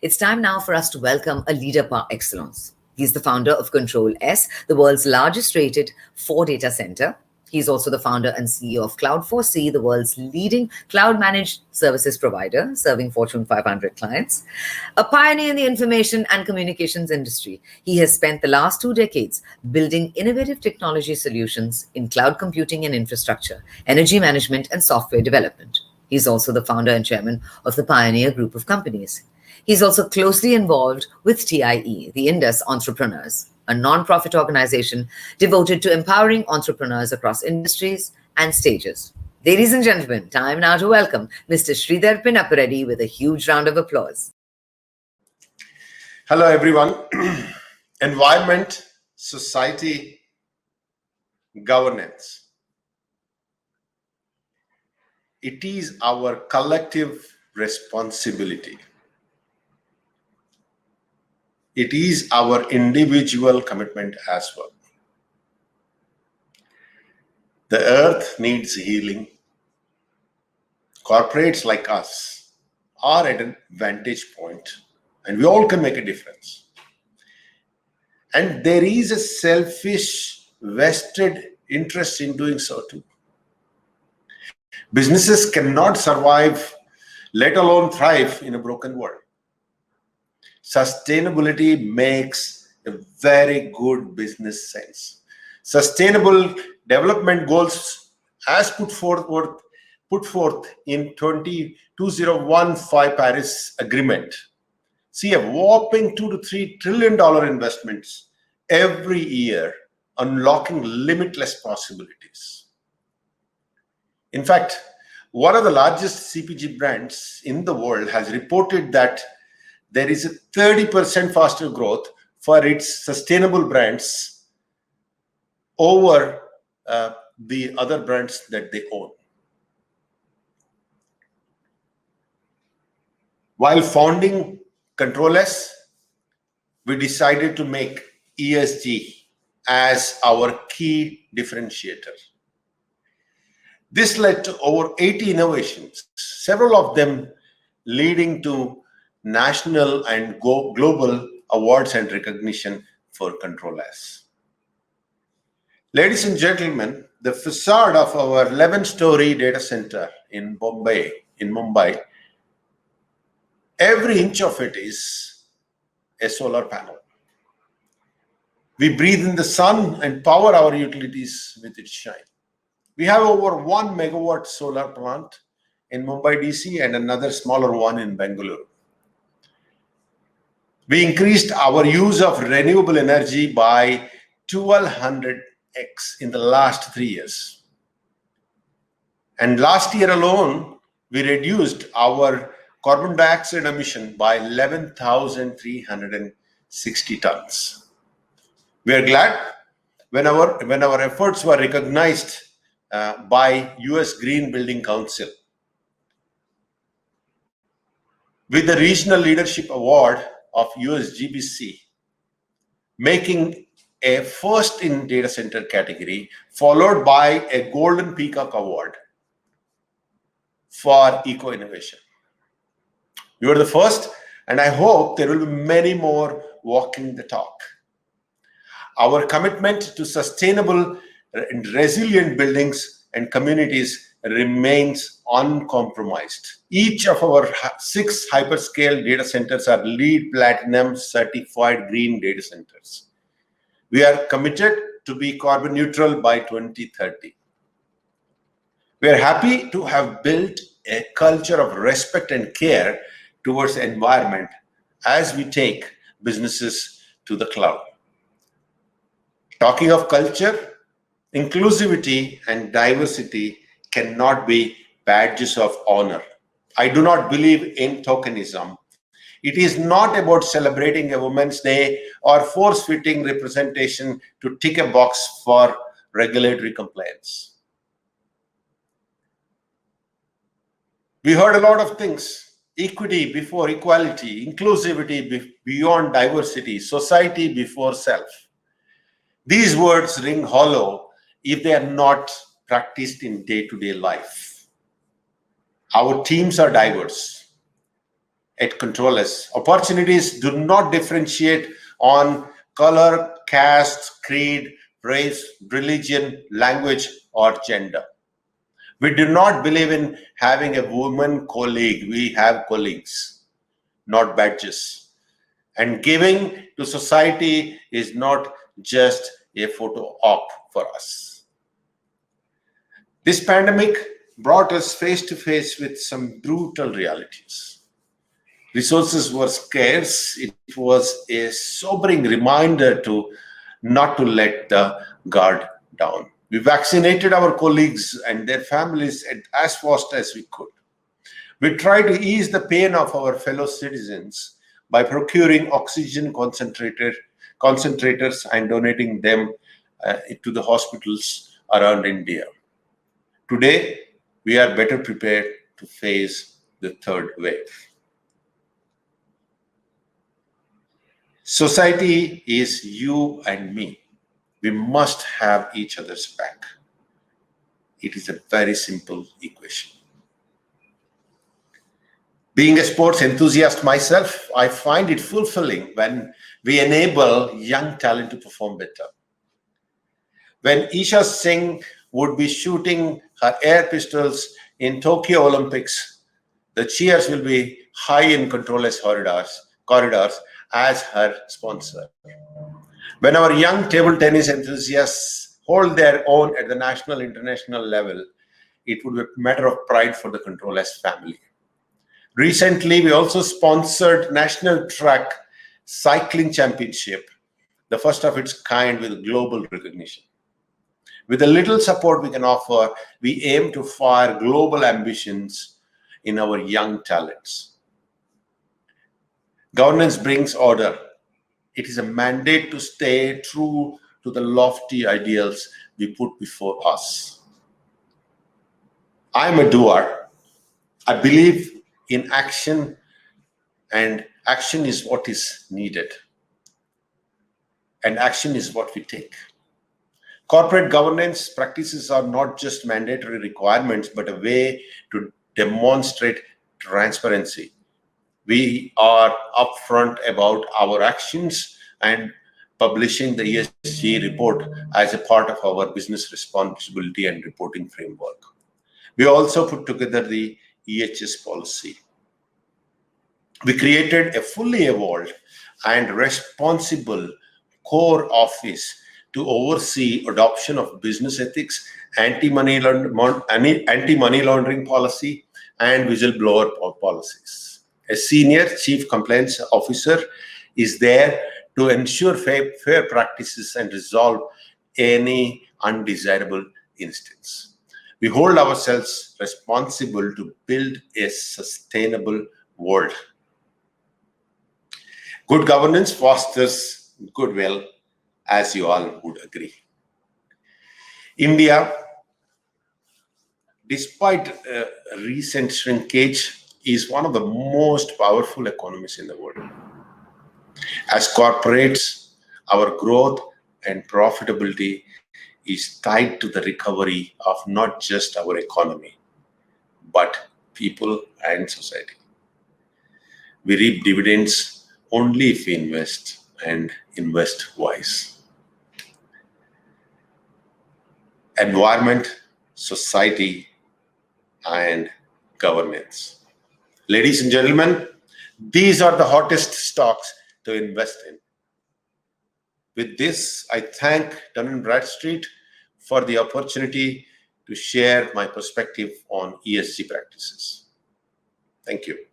It's time now for us to welcome a leader par excellence. He's the founder of CtrlS, the world's largest rated 4 data center. He's also the founder and CEO of Cloud4C, the world's leading cloud-managed services provider, serving Fortune 500 clients. A pioneer in the information and communications industry, he has spent the last 2 decades building innovative technology solutions in cloud computing and infrastructure, energy management, and software development. He's also the founder and chairman of the Pioneer Group of Companies. He's also closely involved with TIE, the Indus Entrepreneurs, a non-profit organization devoted to empowering entrepreneurs across industries and stages. Ladies and gentlemen, time now to welcome Mr. Sridhar Pinnapureddy with a huge round of applause. Hello, everyone. Environment, society, governance. It is our collective responsibility. It is our individual commitment as well. The earth needs healing. Corporates like us are at a vantage point, and we all can make a difference. And there is a selfish, vested interest in doing so too. Businesses cannot survive, let alone thrive, in a broken world. Sustainability makes a very good business sense. Sustainable development goals, as put forth in 2015 Paris Agreement, see a whopping $2 to $3 trillion investments every year, unlocking limitless possibilities. In fact, one of the largest CPG brands in the world has reported that there is a 30% faster growth for its sustainable brands over the other brands that they own. While founding CtrlS, we decided to make ESG as our key differentiator. This led to over 80 innovations, several of them leading to national and global awards and recognition for CtrlS. Ladies and gentlemen, the facade of our 11-story data center in Mumbai, every inch of it is a solar panel. We breathe in the sun and power our utilities with its shine. We have over 1 megawatt solar plant in Mumbai, DC, and another smaller one in Bengaluru. We increased our use of renewable energy by 1200x in the last 3 years. And last year alone, we reduced our carbon dioxide emission by 11,360 tons. We are glad when our efforts were recognized by US Green Building Council with the Regional Leadership Award of USGBC, making a first in data center category, followed by a Golden Peacock Award for eco-innovation. You are the first, and I hope there will be many more walking the talk. Our commitment to sustainable and resilient buildings and communities remains uncompromised. Each of our 6 hyperscale data centers are LEED Platinum certified green data centers. We are committed to be carbon neutral by 2030. We are happy to have built a culture of respect and care towards the environment as we take businesses to the cloud. Talking of culture, inclusivity and diversity cannot be badges of honor. I do not believe in tokenism. It is not about celebrating a Women's Day or force-fitting representation to tick a box for regulatory compliance. We heard a lot of things: equity before equality, inclusivity beyond diversity, society before self. These words ring hollow if they are not practiced in day-to-day life. Our teams are diverse. at CtrlS. Opportunities do not differentiate on color, caste, creed, race, religion, language, or gender. We do not believe in having a woman colleague. We have colleagues, not badges. And giving to society is not just a photo op for us. This pandemic brought us face to face with some brutal realities. Resources were scarce. It was a sobering reminder not to let the guard down. We vaccinated our colleagues and their families as fast as we could. We tried to ease the pain of our fellow citizens by procuring oxygen concentrators and donating them to the hospitals around India. Today, we are better prepared to face the third wave. Society is you and me. We must have each other's back. It is a very simple equation. Being a sports enthusiast myself, I find it fulfilling when we enable young talent to perform better. When Isha Singh would be shooting her air pistols in Tokyo Olympics, the cheers will be high in CtrlS corridors as her sponsor. When our young table tennis enthusiasts hold their own at the national, international level, it would be a matter of pride for the CtrlS family. Recently, we also sponsored National Track Cycling Championship, the first of its kind with global recognition. With the little support we can offer, we aim to fire global ambitions in our young talents. Governance brings order. It is a mandate to stay true to the lofty ideals we put before us. I am a doer. I believe in action, and action is what is needed. And action is what we take. Corporate governance practices are not just mandatory requirements, but a way to demonstrate transparency. We are upfront about our actions and publishing the ESG report as a part of our business responsibility and reporting framework. We also put together the EHS policy. We created a fully evolved and responsible core office to oversee adoption of business ethics, anti-money laundering policy, and whistleblower policies. A senior chief compliance officer is there to ensure fair practices and resolve any undesirable instance. We hold ourselves responsible to build a sustainable world. Good governance fosters goodwill, as you all would agree. India, despite recent shrinkage, is one of the most powerful economies in the world. As corporates, our growth and profitability is tied to the recovery of not just our economy, but people and society. We reap dividends only if we invest, and invest wise. Environment, society, and governance. Ladies and gentlemen, these are the hottest stocks to invest in. With this, I thank Dun & Bradstreet for the opportunity to share my perspective on ESG practices. Thank you.